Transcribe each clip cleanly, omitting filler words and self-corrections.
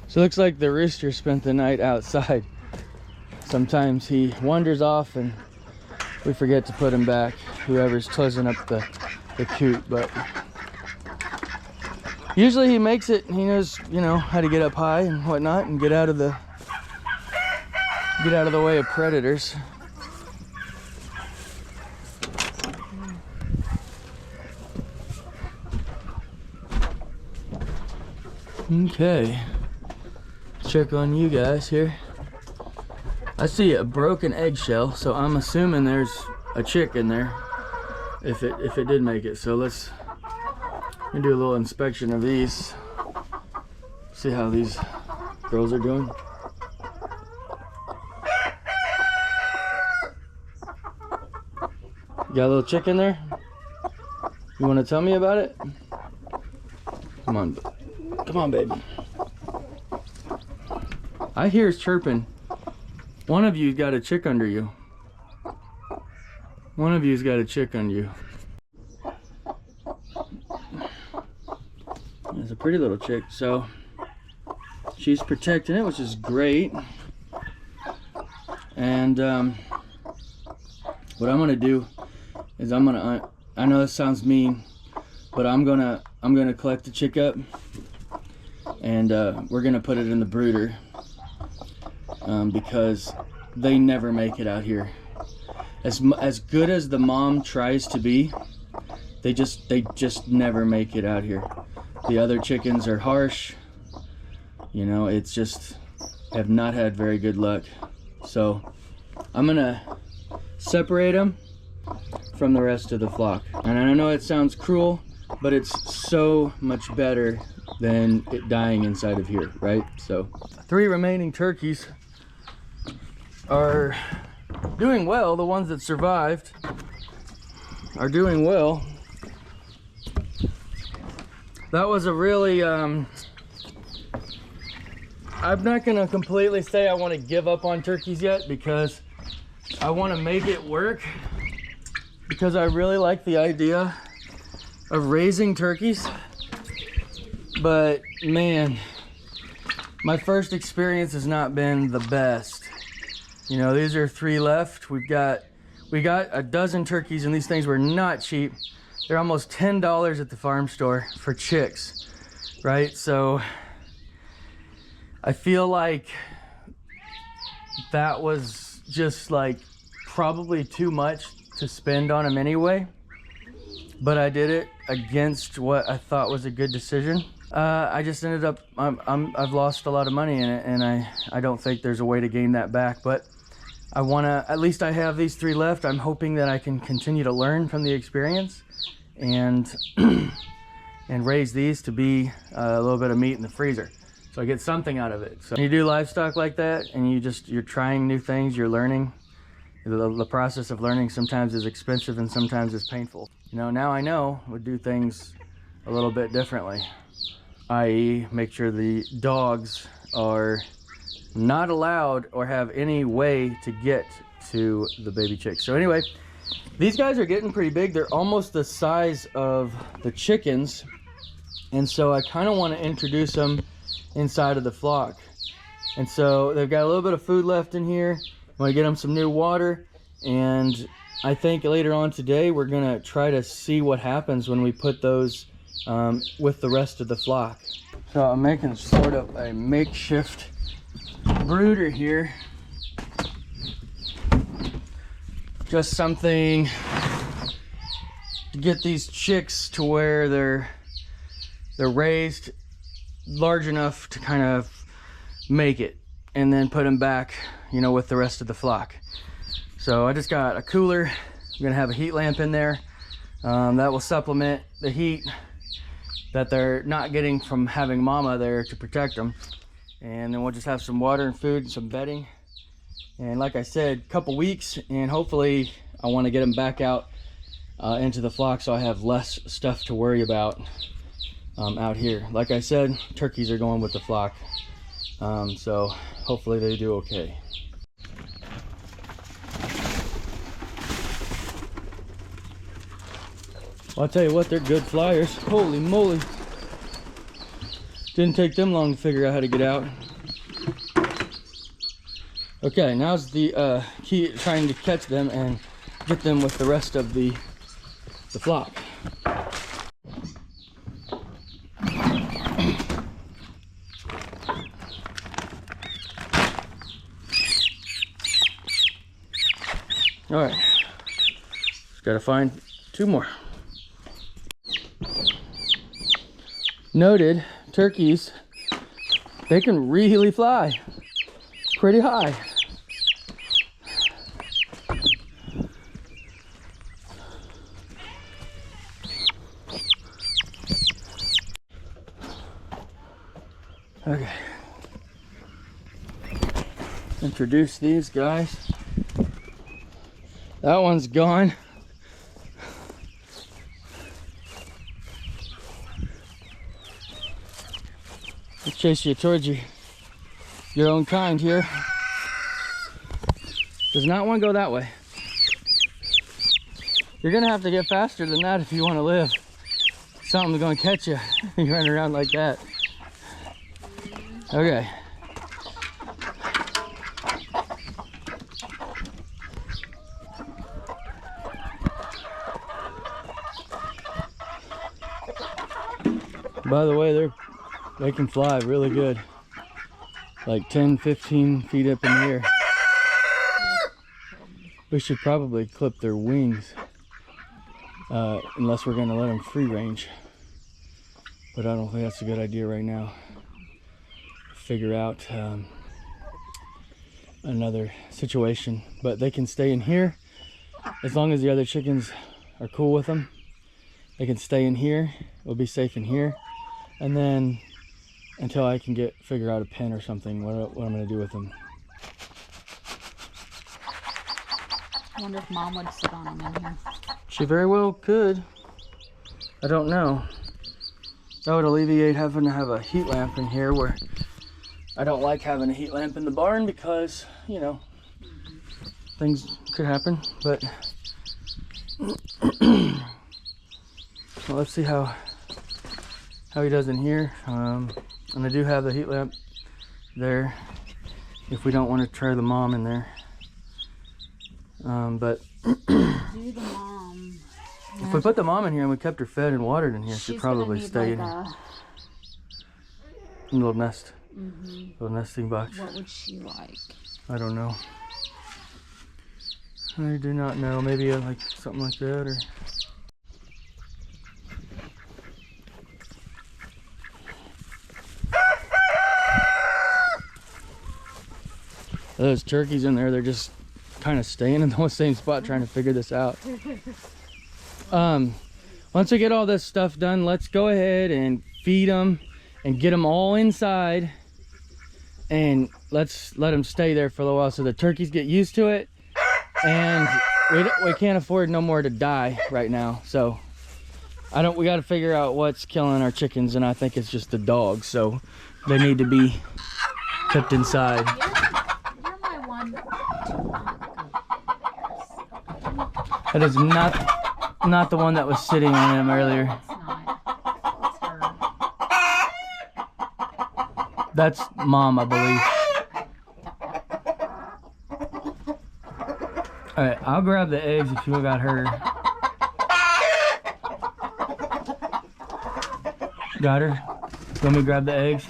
So it looks like the rooster spent the night outside. Sometimes he wanders off and we forget to put him back, whoever's closing up the coop, but usually he makes it. He knows, you know, how to get up high and whatnot and get out of the way of predators. Okay, check on you guys here. I see a broken eggshell, so I'm assuming there's a chick in there if it did make it. So let's do a little inspection of these, see how these girls are doing. You got a little chick in there? You want to tell me about it? Come on, baby. I hear it's chirping. One of you's got a chick under you. One of you's got a chick under you. It's a pretty little chick, so she's protecting it, which is great. And what I'm gonna do is I know this sounds mean, but I'm gonna collect the chick up, and we're gonna put it in the brooder. Because they never make it out here. As good as the mom tries to be, they just never make it out here. The other chickens are harsh. You know, it's just have not had very good luck. So I'm gonna separate them from the rest of the flock. And I know it sounds cruel, but it's so much better than it dying inside of here, right? So 3 remaining turkeys are doing well. The ones that survived are doing well. That was a really I'm not gonna completely say I want to give up on turkeys yet, because I want to make it work, because I really like the idea of raising turkeys. But man, my first experience has not been the best. You know, these are 3 left. We got a dozen turkeys, and these things were not cheap. They're almost $10 at the farm store for chicks, right? So I feel like that was just like probably too much to spend on them anyway, but I did it against what I thought was a good decision. I just ended up, I've lost a lot of money in it, and I don't think there's a way to gain that back, but I wanna, at least I have these 3 left. I'm hoping that I can continue to learn from the experience and and raise these to be a little bit of meat in the freezer, so I get something out of it. So when you do livestock like that, and you're trying new things, you're learning. The process of learning sometimes is expensive and sometimes is painful. You know, now I know would do things a little bit differently, i.e. make sure the dogs are not allowed or have any way to get to the baby chicks. So anyway, these guys are getting pretty big. They're almost the size of the chickens, and so I kind of want to introduce them inside of the flock. And so they've got a little bit of food left in here. I want to get them some new water, and I think later on today we're gonna try to see what happens when we put those with the rest of the flock. So I'm making sort of a makeshift brooder here, just something to get these chicks to where they're raised large enough to kind of make it, and then put them back, you know, with the rest of the flock. So I just got a cooler. I'm gonna have a heat lamp in there that will supplement the heat that they're not getting from having mama there to protect them. And then we'll just have some water and food and some bedding. And like I said, a couple weeks, and hopefully I want to get them back out into the flock, so I have less stuff to worry about out here. Like I said, turkeys are going with the flock, so hopefully they do okay. Well, I'll tell you what, they're good flyers. Holy moly. Didn't take them long to figure out how to get out. Okay, now's the key, trying to catch them and get them with the rest of the flock. All right, just gotta find 2 more. Noted, turkeys, they can really fly pretty high. Okay, introduce these guys. That one's gone. I'll chase you towards your own kind here. Does not want to go that way. You're gonna have to get faster than that if you want to live. Something's gonna catch you. You run around like that. Okay. By the way, they can fly really good. Like 10, 15 feet up in the air. We should probably clip their wings. Unless we're gonna let them free range. But I don't think that's a good idea right now. Figure out another situation. But they can stay in here as long as the other chickens are cool with them. They can stay in here. We'll be safe in here. And then until I can figure out a pen or something, what I'm gonna do with them. I wonder if Mom would sit on them in here. She very well could. I don't know. That would alleviate having to have a heat lamp in here, where I don't like having a heat lamp in the barn because, you know, things could happen. But well, let's see how he does in here. And I do have the heat lamp there if we don't want to try the mom in there. But do the mom. If we put the mom in here and we kept her fed and watered in here, she'd probably stay in a little nest. Little nesting box. What would she like? I don't know. I do not know. Maybe like something like that, or those turkeys in there, they're just kind of staying in the same spot trying to figure this out. Once we get all this stuff done, let's go ahead and feed them and get them all inside, and let's let them stay there for a little while so the turkeys get used to it. And we can't afford no more to die right now, so we got to figure out what's killing our chickens, and I think it's just the dogs, so they need to be kept inside. You're my one. That is not the one that was sitting on him earlier. It's not. It's her. That's Mom, I believe. Alright, I'll grab the eggs if you got her. Got her? Let me grab the eggs.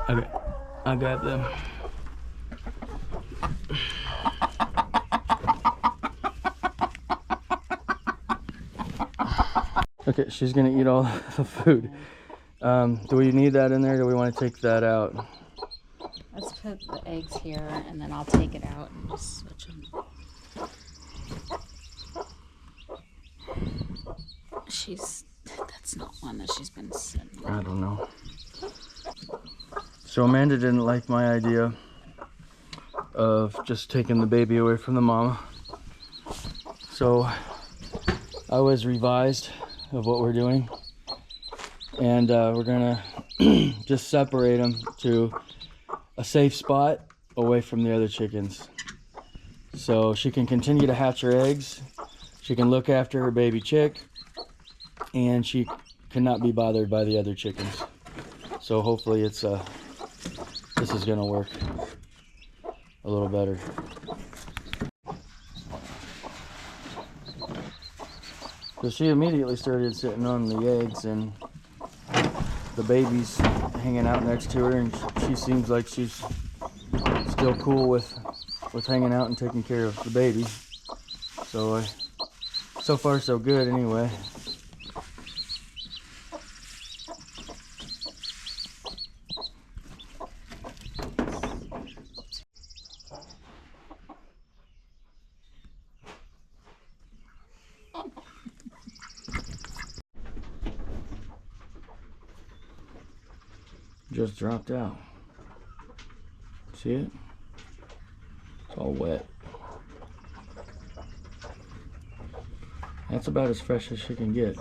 Okay, I'll grab them. Okay, she's gonna eat all the food. Do we need that in there, or do we want to take that out? Let's put the eggs here, and then I'll take it out and just switch them. That's not one that she's been sitting in. I don't know. So Amanda didn't like my idea of just taking the baby away from the mama. So I was revised of what we're doing, and we're gonna just separate them to a safe spot away from the other chickens, so she can continue to hatch her eggs. She can look after her baby chick, and she cannot be bothered by the other chickens. So hopefully it's this is gonna work a little better. So she immediately started sitting on the eggs, and the baby's hanging out next to her, and she seems like she's still cool with hanging out and taking care of the baby. So so far so good anyway. Just dropped out. See it? It's all wet. That's about as fresh as she can get.